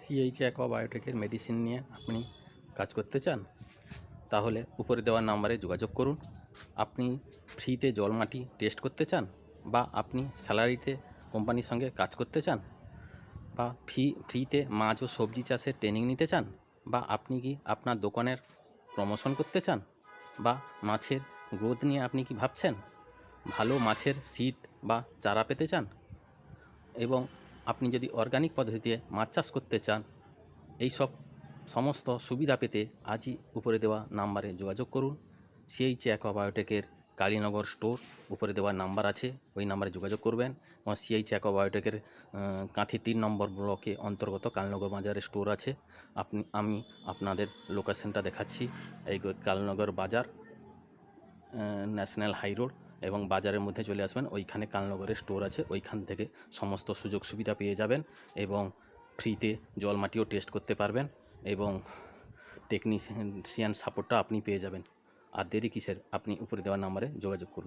CH অ্যাকোয়াবায়োটেকের medicine নিয়ে আপনি কাজ করতে চান, তাহলে উপরে দেওয়া নাম্বারে যোগাযোগ করুন। আপনি ফ্রিতে জল মাটি টেস্ট করতে চান, বা আপনি স্যালারিতে কোম্পানির সঙ্গে কাজ করতে চান, বা ফ্রিতে মাছ ও সবজি চাষের ট্রেনিং নিতে চান, বা আপনি কি আপনার দোকানের প্রমোশন করতে চান, বা মাছের গ্রোথ নিয়ে আপনি কি ভাবছেন, ভালো মাছের সিড বা চারা পেতে চান, এবং আপনি যদি অর্গানিক পদ্ধতিতে মাছ চাষ করতে চান, এই সব সমস্ত সুবিধা পেতে আজই উপরে দেওয়া নাম্বারে যোগাযোগ করুন। সিএইচ অ্যাকোয়াবায়োটেকের কালীনগর স্টোর, উপরে দেওয়া নাম্বার আছে, ওই নাম্বারে যোগাযোগ করবেন। এবং সিএইচ অ্যাকোয়াবায়োটেকের কাঁথি 3 নম্বর ব্লকে অন্তর্গত কালীনগর বাজারে স্টোর আছে। আমি আপনাদের লোকেশনটা দেখাচ্ছি। এই কালীনগর বাজার, ন্যাশনাল হাই রোড, এবং বাজারের মধ্যে চলে আসবেন, ওইখানে কালনগরের স্টোর আছে, ওইখান থেকে সমস্ত সুযোগ সুবিধা পেয়ে যাবেন, এবং ফ্রিতে জল মাটিও টেস্ট করতে পারবেন, এবং টেকনিশিয়ান সাপোর্টটা আপনি পেয়ে যাবেন। আর দেরি কিসের, আপনি উপরে দেওয়া নাম্বারে যোগাযোগ করুন।